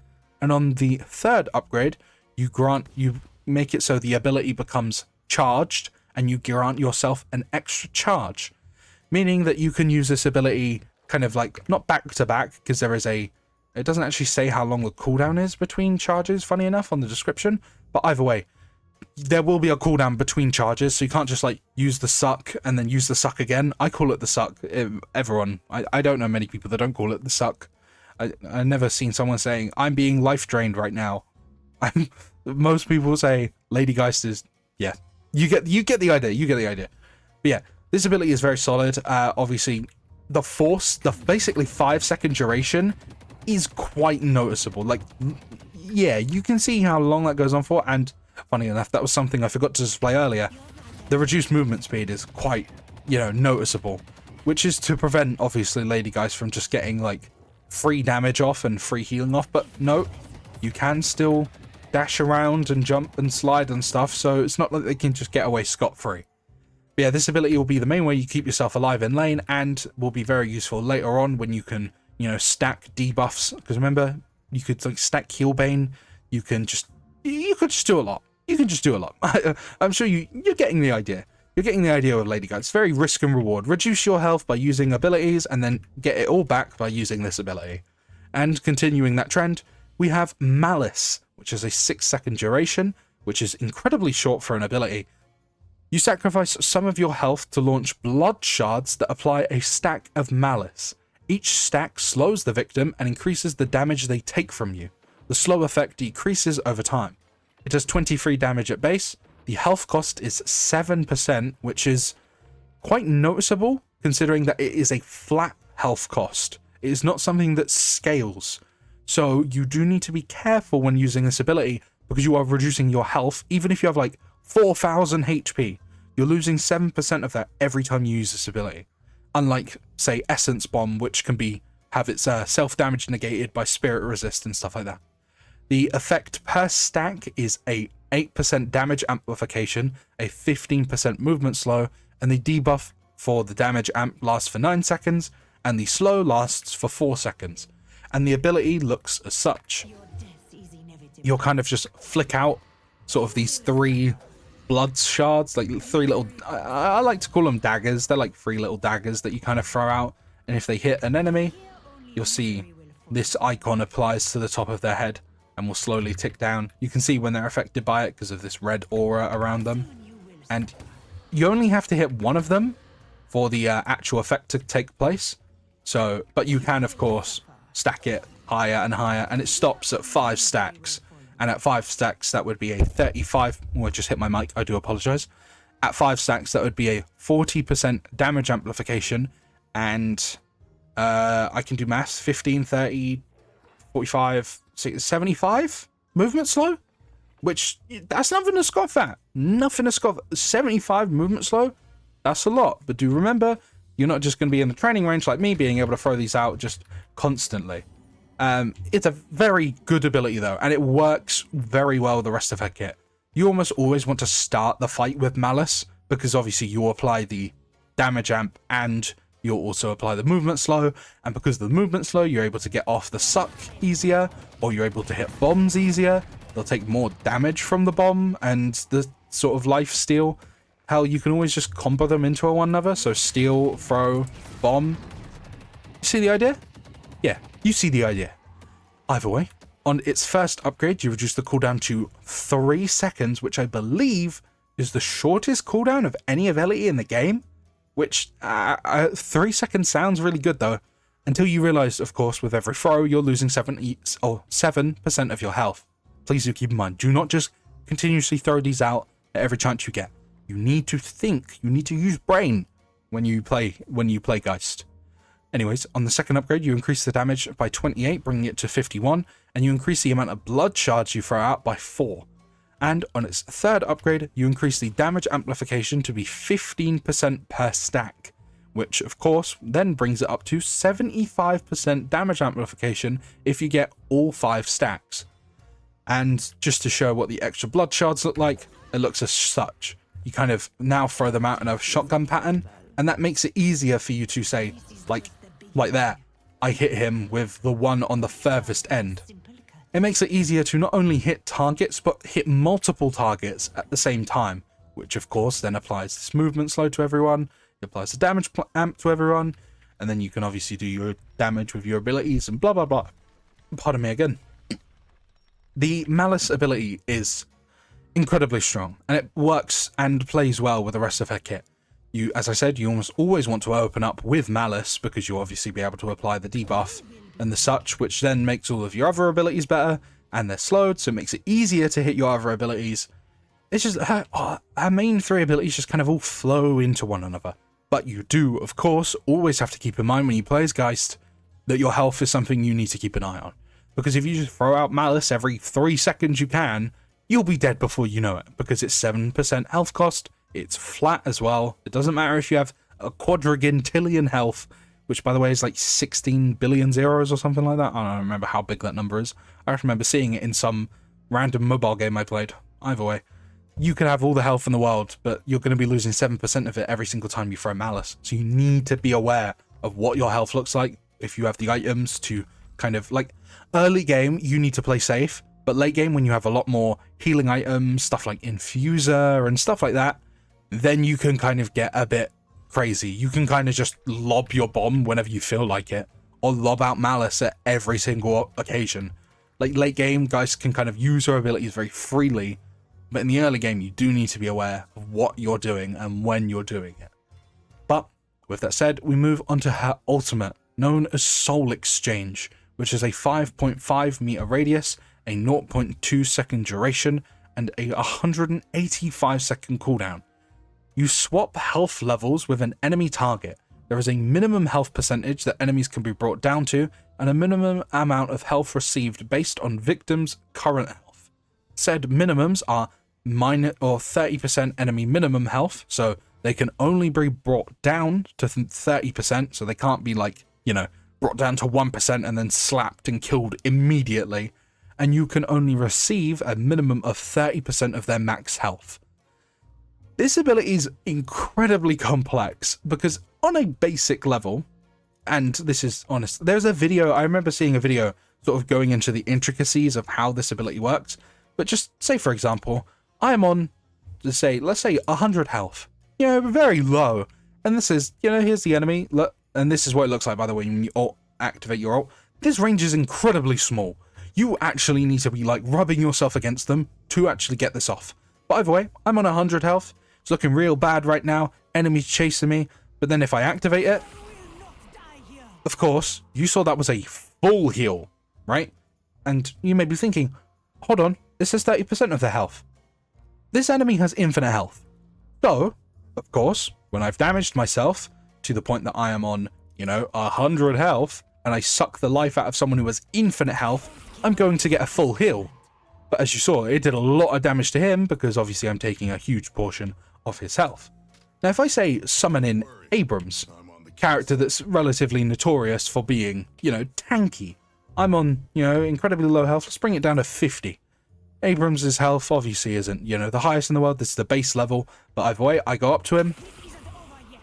And on the third upgrade, you make it so the ability becomes charged and you grant yourself an extra charge, meaning that you can use this ability kind of like not back to back because it doesn't actually say how long the cooldown is between charges, funny enough, on the description, but either way, there will be a cooldown between charges, so you can't just like use the suck and then use the suck again. I call it the suck. I don't know many people that don't call it the suck. I've never seen someone saying I'm being life drained right now. Most people say Lady Geist is, yeah, you get the idea. But yeah, this ability is very solid. Obviously the force, the basically 5-second duration is quite noticeable. Like, yeah, you can see how long that goes on for, and funny enough, that was something I forgot to display earlier. The reduced movement speed is quite, you know, noticeable, which is to prevent, obviously, Lady Geist from just getting, like, free damage off and free healing off, but no, you can still dash around and jump and slide and stuff, so it's not like they can just get away scot-free. But yeah, this ability will be the main way you keep yourself alive in lane and will be very useful later on when you can you know, stack debuffs, because remember, you could like stack Healbane, you could just do a lot. You can just do a lot. I'm sure you're getting the idea. You're getting the idea of Lady Geist. It's very risk and reward. Reduce your health by using abilities and then get it all back by using this ability. And continuing that trend, we have Malice, which is a 6-second duration, which is incredibly short for an ability. You sacrifice some of your health to launch blood shards that apply a stack of Malice. Each stack slows the victim and increases the damage they take from you. The slow effect decreases over time. It does 23 damage at base. The health cost is 7%, which is quite noticeable considering that it is a flat health cost. It is not something that scales. So you do need to be careful when using this ability because you are reducing your health. Even if you have like 4,000 HP, you're losing 7% of that every time you use this ability. Unlike, say, Essence Bomb, which can have its self-damage negated by Spirit Resist and stuff like that. The effect per stack is a 8% damage amplification, a 15% movement slow, and the debuff for the damage amp lasts for 9 seconds, and the slow lasts for 4 seconds. And the ability looks as such. You'll kind of just flick out sort of these 3 blood shards, like 3 little, I like to call them daggers. They're like 3 little daggers that you kind of throw out, and if they hit an enemy, you'll see this icon applies to the top of their head and will slowly tick down. You can see when they're affected by it because of this red aura around them. And you only have to hit one of them for the actual effect to take place. So, but you can, of course, stack it higher and higher, and it stops at 5 stacks. And at 5 stacks, that would be a 35... Oh, I just hit my mic. I do apologize. At 5 stacks, that would be a 40% damage amplification. And I can do maths. 15, 30, 45... 75 movement slow, which that's nothing to scoff at. Nothing to scoff at. 75 movement slow, that's a lot. But do remember, you're not just going to be in the training range like me, being able to throw these out just constantly. It's a very good ability though, and it works very well with the rest of her kit. You almost always want to start the fight with Malice because obviously you apply the damage amp and you'll also apply the movement slow, and because of the movement slow, you're able to get off the suck easier, or you're able to hit bombs easier. They'll take more damage from the bomb and the sort of life steal. Hell, you can always just combo them into one another, so steal, throw, bomb. You see the idea? Yeah, you see the idea. Either way, on its first upgrade, you reduce the cooldown to 3 seconds, which I believe is the shortest cooldown of any ability in the game. Which 3 seconds sounds really good though, until you realize, of course, with every throw you're losing 7% of your health. Please do keep in mind, do not just continuously throw these out at every chance you get. You need to think, you need to use brain when you play Geist. Anyways, on the second upgrade, you increase the damage by 28, bringing it to 51, and you increase the amount of blood shards you throw out by 4. And on its third upgrade, you increase the damage amplification to be 15% per stack, which of course then brings it up to 75% damage amplification if you get all 5 stacks. And just to show what the extra blood shards look like, it looks as such. You kind of now throw them out in a shotgun pattern, and that makes it easier for you to say, like there, I hit him with the one on the furthest end. It makes it easier to not only hit targets, but hit multiple targets at the same time, which of course then applies this movement slow to everyone, it applies the damage amp to everyone, and then you can obviously do your damage with your abilities and blah blah blah. Pardon me again. The Malice ability is incredibly strong, and it works and plays well with the rest of her kit. You, as I said, you almost always want to open up with Malice because you'll obviously be able to apply the debuff and the such, which then makes all of your other abilities better, and they're slowed, so it makes it easier to hit your other abilities. It's just her main 3 abilities just kind of all flow into one another. But you do, of course, always have to keep in mind when you play as Geist that your health is something you need to keep an eye on. Because if you just throw out Malice every 3 seconds you can, you'll be dead before you know it, because it's 7% health cost, it's flat as well. It doesn't matter if you have a quadrigintillion health, which by the way is like 16 billion zeros or something like that. I don't remember how big that number is. I remember seeing it in some random mobile game I played. Either way, you can have all the health in the world, but you're going to be losing 7% of it every single time you throw Malice. So you need to be aware of what your health looks like if you have the items to kind of like early game, you need to play safe, but late game when you have a lot more healing items, stuff like infuser and stuff like that, then you can kind of get a bit crazy. You can kind of just lob your bomb whenever you feel like it, or lob out malice at every single occasion. Like late game, guys can kind of use her abilities very freely, but in the early game, you do need to be aware of what you're doing and when you're doing it. But with that said, we move on to her ultimate, known as Soul Exchange, which is a 5.5 meter radius, a 0.2 second duration, and a 185 second cooldown. You swap health levels with an enemy target. There is a minimum health percentage that enemies can be brought down to, and a minimum amount of health received based on victims' current health. Said minimums are minus or 30% enemy minimum health, so they can only be brought down to 30%, so they can't be like, you know, brought down to 1% and then slapped and killed immediately, and you can only receive a minimum of 30% of their max health. This ability is incredibly complex because on a basic level, and this is honest, there's a video, I remember seeing a video sort of going into the intricacies of how this ability works, but just say for example, I am on, let's say 100 health, you know, very low, and this is, you know, here's the enemy, look, and this is what it looks like, by the way, when you activate your ult. This range is incredibly small. You actually need to be like rubbing yourself against them to actually get this off. But either way, I'm on 100 health. It's looking real bad right now. Enemies chasing me. But then if I activate it, of course, you saw that was a full heal, right? And you may be thinking, hold on, this is 30% of their health. This enemy has infinite health. So, of course, when I've damaged myself to the point that I am on, you know, 100 health, and I suck the life out of someone who has infinite health, I'm going to get a full heal. But as you saw, it did a lot of damage to him because obviously I'm taking a huge portion of his health. Now, if I say summon in Abrams, character that's relatively notorious for being, you know, tanky, I'm on, you know, incredibly low health. Let's bring it down to 50. Abrams' health obviously isn't, you know, the highest in the world. This is the base level. But either way, I go up to him.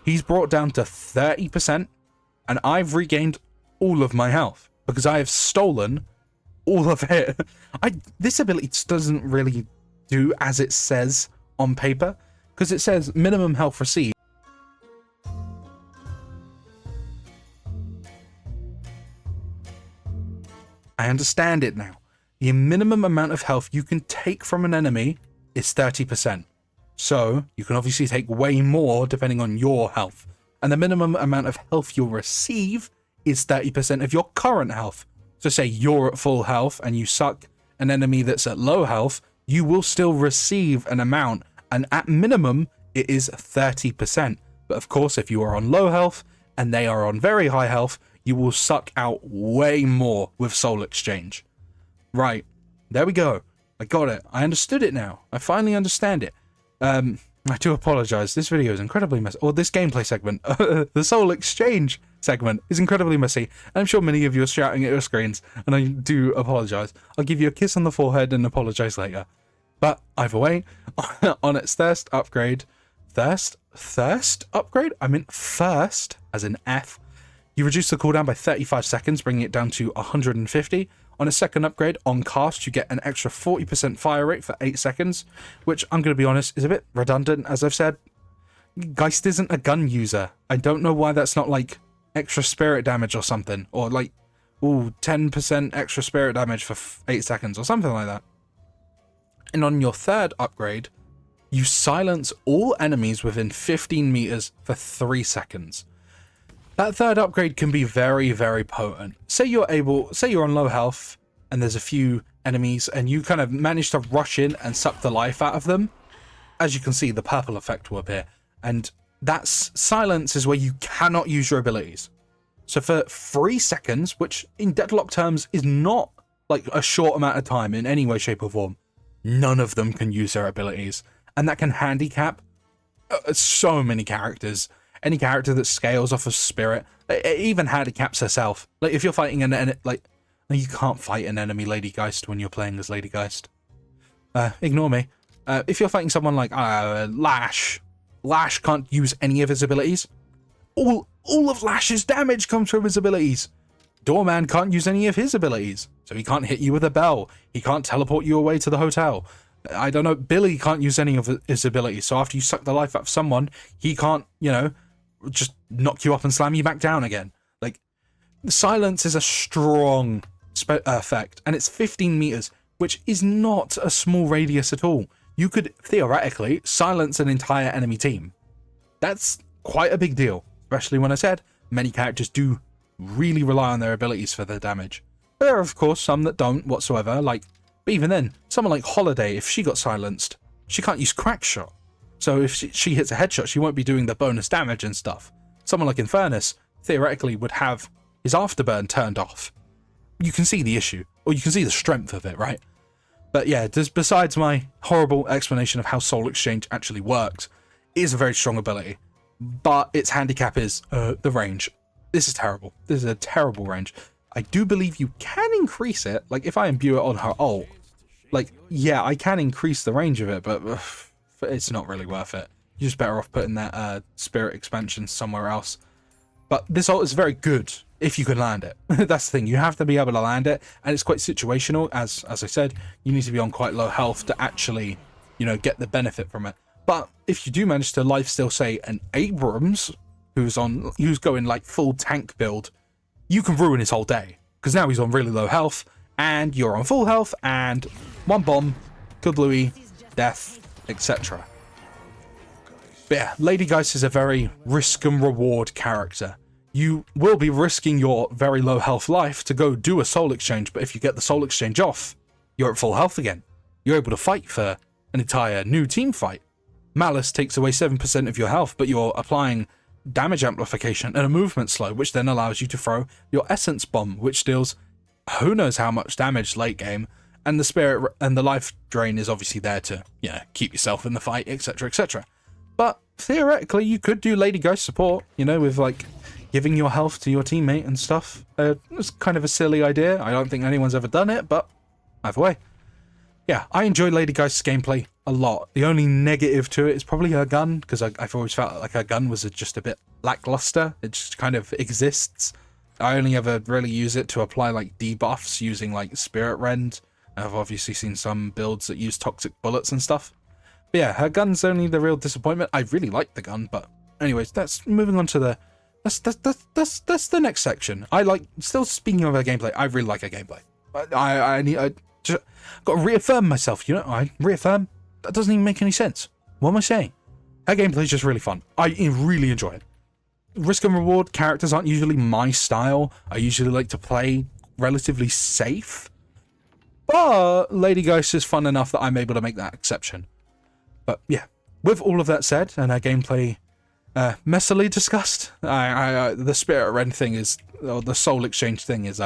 He's brought down to 30%, and I've regained all of my health because I have stolen all of it. This ability doesn't really do as it says on paper, because it says minimum health received. I understand it now. The minimum amount of health you can take from an enemy is 30%. So you can obviously take way more depending on your health. And the minimum amount of health you'll receive is 30% of your current health. So say you're at full health and you suck an enemy that's at low health, you will still receive an amount, and at minimum it is 30%. But of course, if you are on low health and they are on very high health, you will suck out way more with Soul Exchange. Right, there we go. I got it. I understood it now. I finally understand it. I do apologize. This video is incredibly messy. Or this gameplay segment, the Soul Exchange segment, is incredibly messy. I'm sure many of you are shouting at your screens, and I do apologize. I'll give you a kiss on the forehead and apologize later. But either way, on its thirst upgrade, thirst upgrade? I meant first, as in F. You reduce the cooldown by 35 seconds, bringing it down to 150. On a second upgrade, on cast, you get an extra 40% fire rate for 8 seconds, which, I'm going to be honest, is a bit redundant, as I've said. Geist isn't a gun user. I don't know why that's not, like, extra spirit damage or something, or, like, 10% extra spirit damage for 8 seconds, or something like that. And on your third upgrade, you silence all enemies within 15 meters for 3 seconds. That third upgrade can be very, very potent. Say you're on low health and there's a few enemies and you kind of manage to rush in and suck the life out of them. As you can see, the purple effect will appear. And that's silence is where you cannot use your abilities. So for 3 seconds, which in Deadlock terms is not like a short amount of time in any way, shape or form, none of them can use their abilities. And that can handicap so many characters. Any character that scales off of spirit, it even handicaps herself. Like if you're fighting an enemy, like you can't fight an enemy Lady Geist when you're playing as Lady Geist. Ignore me. If you're fighting someone like Lash can't use any of his abilities. All of Lash's damage comes from his abilities. Doorman can't use any of his abilities, so he can't hit you with a bell. He can't teleport you away to the hotel. I don't know, Billy can't use any of his abilities, so after you suck the life out of someone, he can't, you know, just knock you up and slam you back down again. Like, silence is a strong effect, and it's 15 meters, which is not a small radius at all. You could, theoretically, silence an entire enemy team. That's quite a big deal, especially when I said many characters do really rely on their abilities for their damage. There are, of course, some that don't whatsoever, like, but even then, someone like Holiday, if she got silenced, she can't use Crack Shot. So if she hits a headshot, she won't be doing the bonus damage and stuff. Someone like Infernus, theoretically, would have his afterburn turned off. You can see the issue, or you can see the strength of it, right? But yeah, besides my horrible explanation of how Soul Exchange actually works, it is a very strong ability, but its handicap is the range. This is terrible. This is a terrible range. I do believe you can increase it, like if I imbue it on her ult, like, yeah, I can increase the range of it, but it's not really worth it. You're just better off putting that spirit expansion somewhere else. But this ult is very good if you can land it. That's the thing, you have to be able to land it, and it's quite situational. As I said, you need to be on quite low health to actually, you know, get the benefit from it. But if you do manage to lifesteal, say, an Abrams, who's going like full tank build, you can ruin his whole day, because now he's on really low health, and you're on full health, and one bomb, kablooey, death, etc. But yeah, Lady Geist is a very risk and reward character. You will be risking your very low health life to go do a soul exchange, but if you get the soul exchange off, you're at full health again. You're able to fight for an entire new team fight. Malice takes away 7% of your health, but you're applying damage amplification and a movement slow, which then allows you to throw your essence bomb, which deals who knows how much damage late game, and the spirit and the life drain is obviously there to, you know, keep yourself in the fight, etc, etc. But theoretically you could do Lady Geist support, you know, with like giving your health to your teammate and stuff. It's kind of a silly idea. I don't think anyone's ever done it, but either way, yeah, I enjoy Lady Geist's gameplay a lot. The only negative to it is probably her gun, because I've always felt like her gun was just a bit lackluster. It just kind of exists. I only ever really use it to apply like debuffs using like Spirit Rend. I've obviously seen some builds that use toxic bullets and stuff. But yeah, her gun's only the real disappointment. I really like the gun, but anyways, that's moving on to the that's the next section. I like, still speaking of her gameplay, I really like her gameplay. I just got to reaffirm myself, you know. I reaffirm. That doesn't even make any sense. What am I saying? Her gameplay is just really fun. I really enjoy it. Risk and reward characters aren't usually my style. I usually like to play relatively safe. But Lady Geist is fun enough that I'm able to make that exception. But yeah, with all of that said, and her gameplay messily discussed, the Spirit Rend thing is, or the Soul Exchange thing is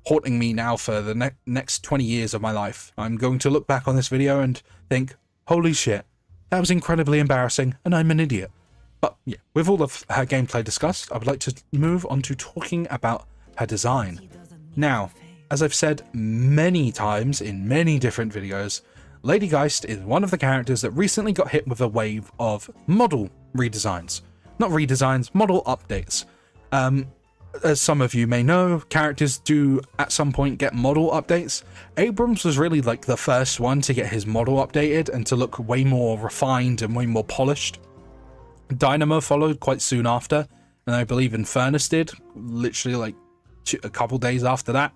haunting me now for the next 20 years of my life. I'm going to look back on this video and think, holy shit, that was incredibly embarrassing, and I'm an idiot. But yeah, with all of her gameplay discussed, I would like to move on to talking about her design. Now, as I've said many times in many different videos, Lady Geist is one of the characters that recently got hit with a wave of model redesigns. Not redesigns, model updates. As some of you may know, characters do at some point get model updates. Abrams was really like the first one to get his model updated and to look way more refined and way more polished. Dynamo followed quite soon after, and I believe Infernus did, literally like a couple days after that.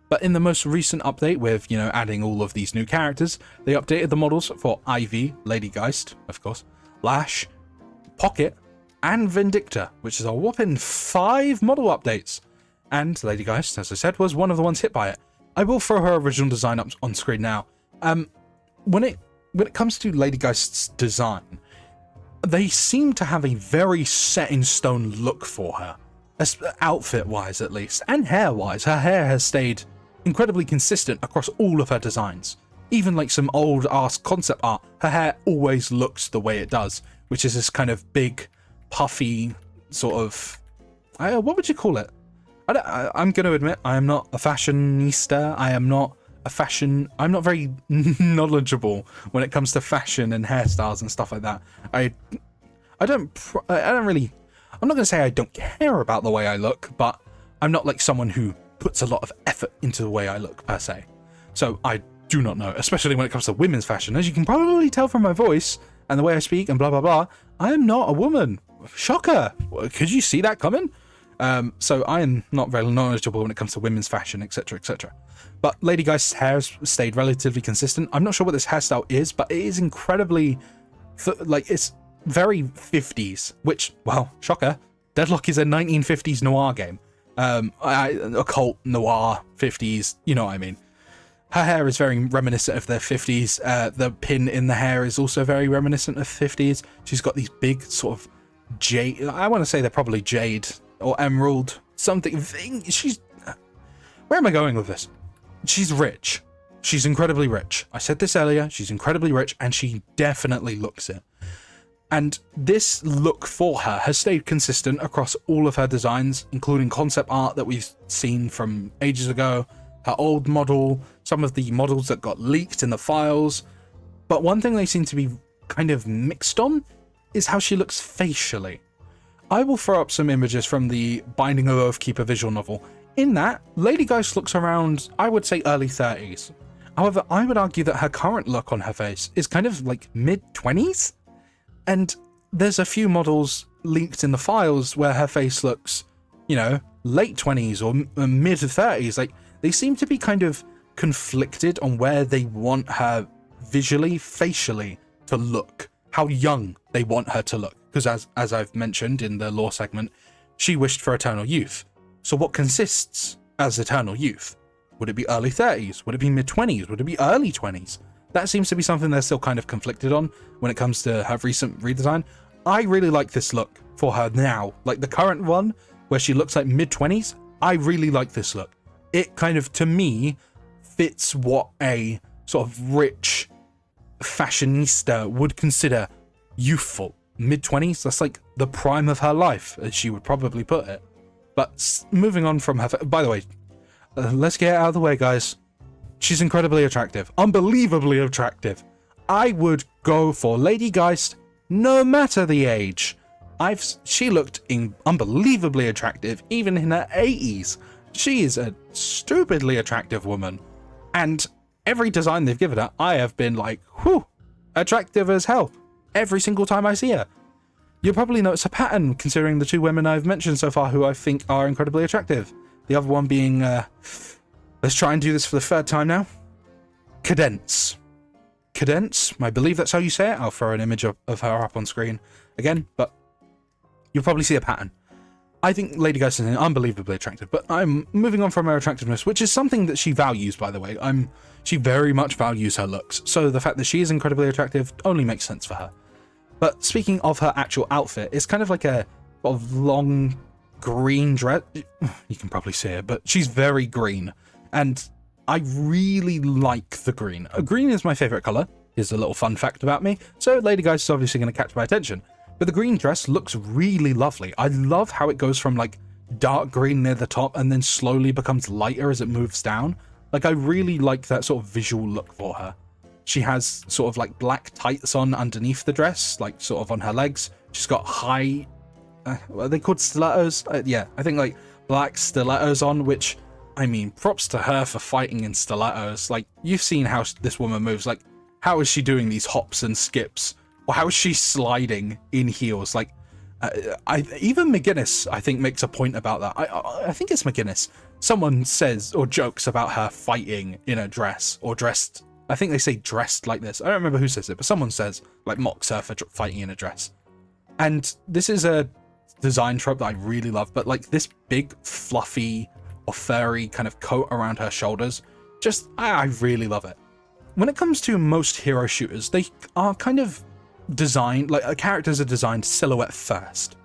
But in the most recent update with, you know, adding all of these new characters, they updated the models for Ivy, Lady Geist, of course, Lash, Pocket, and Vindicta, which is a whopping 5 model updates. And Lady Geist, as I said, was one of the ones hit by it. I will throw her original design up on screen now. When it comes to Lady Geist's design, they seem to have a very set in stone look for her, outfit wise at least, and hair wise. Her hair has stayed incredibly consistent across all of her designs. Even like some old ass concept art, her hair always looks the way it does, which is this kind of big, puffy sort of, what would you call it? I'm going to admit, I am not a fashionista. I'm not very knowledgeable when it comes to fashion and hairstyles and stuff like that. I'm not going to say I don't care about the way I look, but I'm not like someone who puts a lot of effort into the way I look, per se. So I do not know, especially when it comes to women's fashion. As you can probably tell from my voice and the way I speak and blah, blah, blah, I am not a woman. Shocker. Could you see that coming? So I am not very knowledgeable when it comes to women's fashion, etc., etc. But Lady Geist's hair has stayed relatively consistent. I'm not sure what this hairstyle is, but it is incredibly, it's very 50s, which, well, shocker, Deadlock is a 1950s noir game. Occult, noir, 50s, you know what I mean. Her hair is very reminiscent of the 50s. The pin in the hair is also very reminiscent of 50s. She's got these big sort of jade, I want to say they're probably jade or emerald, something. She's, where am I going with this? She's rich. She's incredibly rich. I said this earlier, she's incredibly rich, and she definitely looks it. And this look for her has stayed consistent across all of her designs, including concept art that we've seen from ages ago, her old model, some of the models that got leaked in the files. But one thing they seem to be kind of mixed on is how she looks facially. I will throw up some images from the Binding of Oathkeeper visual novel. In that, Lady Geist looks around, I would say, early 30s. However, I would argue that her current look on her face is kind of like mid-20s. And there's a few models leaked in the files where her face looks, you know, late 20s or mid-30s. Like, they seem to be kind of conflicted on where they want her visually, facially to look, how young they want her to look. Because as I've mentioned in the lore segment, she wished for eternal youth. So what consists as eternal youth? Would it be early 30s? Would it be mid-20s? Would it be early 20s? That seems to be something they're still kind of conflicted on when it comes to her recent redesign. I really like this look for her now. Like the current one, where she looks like mid-20s, I really like this look. It kind of, to me, fits what a sort of rich fashionista would consider youthful. Mid-20s, that's like the prime of her life, as she would probably put it. But moving on from her... By the way, let's get it out of the way, guys. She's incredibly attractive. Unbelievably attractive. I would go for Lady Geist no matter the age. She looked unbelievably attractive even in her 80s. She is a stupidly attractive woman. And every design they've given her, I have been like, whew, attractive as hell. Every single time I see her. You'll probably notice a pattern considering the two women I've mentioned so far who I think are incredibly attractive. The other one being, let's try and do this for the third time now. Cadence. Cadence, I believe that's how you say it. I'll throw an image of her up on screen again, but you'll probably see a pattern. I think Lady Geist is unbelievably attractive, but I'm moving on from her attractiveness, which is something that she values, by the way. She very much values her looks, so the fact that she is incredibly attractive only makes sense for her. But speaking of her actual outfit, it's kind of like a sort of long green dress. You can probably see it, but she's very green. And I really like the green. Green is my favorite color. Here's a little fun fact about me. So Lady Geist is obviously going to catch my attention. But the green dress looks really lovely. I love how it goes from like dark green near the top and then slowly becomes lighter as it moves down. Like I really like that sort of visual look for her. She has sort of like black tights on underneath the dress, like sort of on her legs. She's got high, what are they called, stilettos? Yeah, I think like black stilettos on, which, I mean, props to her for fighting in stilettos. Like, you've seen how this woman moves. Like, how is she doing these hops and skips? Or how is she sliding in heels? Like, even McGinnis, I think, makes a point about that. I think it's McGinnis. Someone says or jokes about her fighting in a dress or dressed. I think they say dressed like this. I don't remember who says it, but someone says, like, mocks her for fighting in a dress. And this is a design trope that I really love, but like this big, fluffy or furry kind of coat around her shoulders, I really love it. When it comes to most hero shooters, they are kind of designed, like characters are designed silhouette first.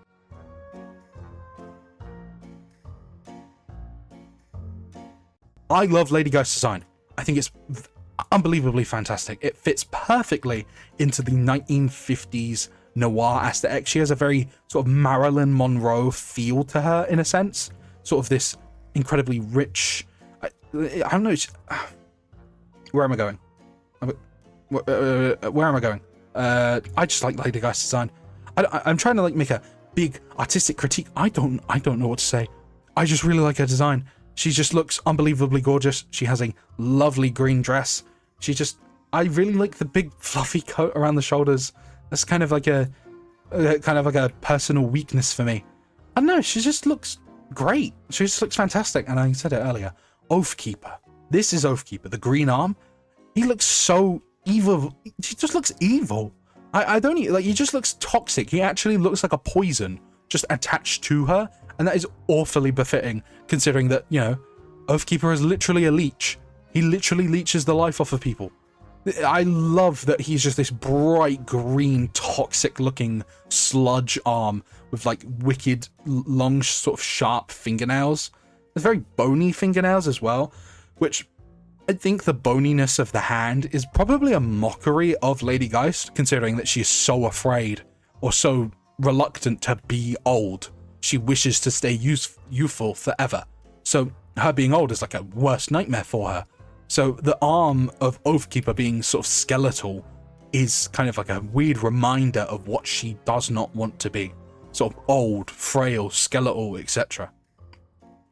I love Lady Geist's design. I think it's unbelievably fantastic. It fits perfectly into the 1950s noir aesthetic. She has a very sort of Marilyn Monroe feel to her in a sense. Sort of this incredibly rich, I don't know, where am I going? Where am I going? I just like Lady Geist's design. I'm trying to like make a big artistic critique. I don't know what to say. I just really like her design. She just looks unbelievably gorgeous. She has a lovely green dress. I really like the big fluffy coat around the shoulders. That's kind of like a personal weakness for me. I don't know, she just looks great. She just looks fantastic. And I said it earlier, Oathkeeper. This is Oathkeeper, the green arm. He looks so evil. He just looks evil. I don't like, he just looks toxic. He actually looks like a poison just attached to her. And that is awfully befitting, considering that, you know, Oathkeeper is literally a leech. He literally leeches the life off of people. I love that he's just this bright green, toxic looking sludge arm with like wicked, long, sort of sharp fingernails. There's very bony fingernails as well, which I think the boniness of the hand is probably a mockery of Lady Geist, considering that she is so afraid or so reluctant to be old. She wishes to stay youthful forever. So her being old is like a worst nightmare for her. So the arm of Oathkeeper being sort of skeletal is kind of like a weird reminder of what she does not want to be. Sort of old, frail, skeletal, etc.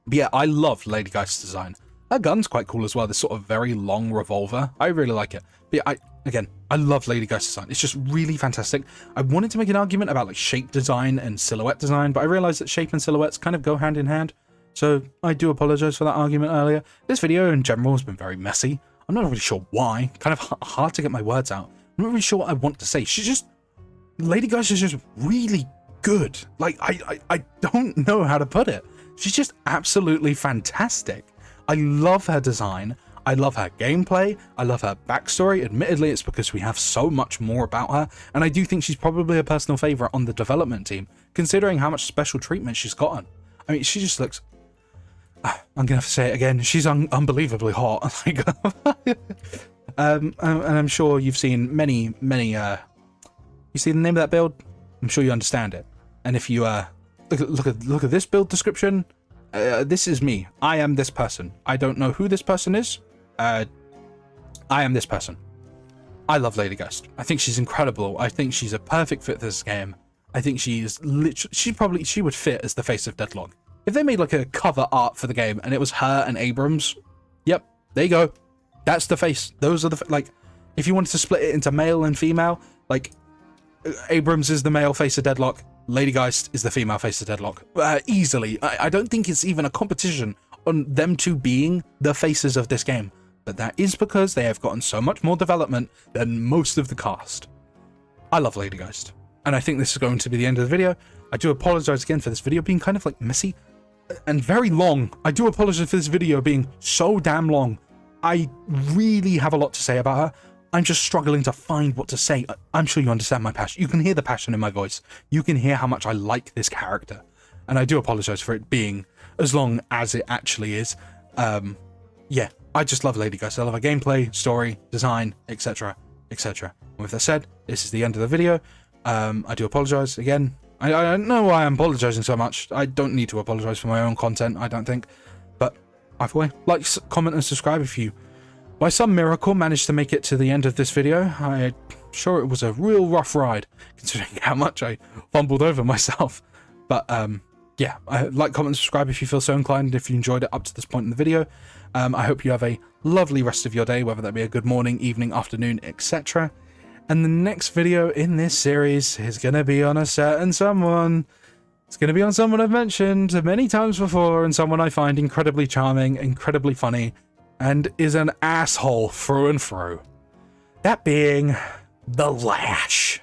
But yeah, I love Lady Geist's design. Her gun's quite cool as well, this sort of very long revolver. I really like it. But yeah, I love Lady Geist's design. It's just really fantastic. I wanted to make an argument about like shape design and silhouette design, but I realized that shape and silhouettes kind of go hand in hand. So I do apologize for that argument earlier. This video in general has been very messy. I'm not really sure why. Kind of hard to get my words out. I'm not really sure what I want to say. Lady Geist is just really good. Like, I don't know how to put it. She's just absolutely fantastic. I love her design. I love her gameplay. I love her backstory. Admittedly, it's because we have so much more about her. And I do think she's probably a personal favorite on the development team, considering how much special treatment she's gotten. I mean, she just looks... I'm gonna have to say it again. She's unbelievably hot. And I'm sure you've seen many. You see the name of that build? I'm sure you understand it. And if you look at this build description, this is me. I am this person. I don't know who this person is. I am this person. I love Lady Geist. I think she's incredible. I think she's a perfect fit for this game. I think she is literally. She would fit as the face of Deadlock. If they made like a cover art for the game and it was her and Abrams, yep, there you go. That's the face. Those are the, like, if you wanted to split it into male and female, like, Abrams is the male face of Deadlock, Lady Geist is the female face of Deadlock. Easily. I don't think it's even a competition on them two being the faces of this game. But that is because they have gotten so much more development than most of the cast. I love Lady Geist. And I think this is going to be the end of the video. I do apologize again for this video being kind of like messy and very long. I do apologize for this video being so damn long. I really have a lot to say about her. I'm just struggling to find what to say. I'm sure you understand my passion. You can hear the passion in my voice. You can hear how much I like this character. And I do apologize for it being as long as it actually is. Yeah, I just love Lady Geist. I love her gameplay, story, design, etc, etc. With that said, this is the end of the video. I do apologize again. I don't know why I'm apologizing so much. I don't need to apologize for my own content, I don't think. But either way, like, comment, and subscribe if you, by some miracle, managed to make it to the end of this video. I'm sure it was a real rough ride, considering how much I fumbled over myself. But yeah, like, comment, and subscribe if you feel so inclined, if you enjoyed it up to this point in the video. I hope you have a lovely rest of your day, whether that be a good morning, evening, afternoon, etc. And the next video in this series is going to be on a certain someone. It's going to be on someone I've mentioned many times before, and someone I find incredibly charming, incredibly funny, and is an asshole through and through. That being the Lash.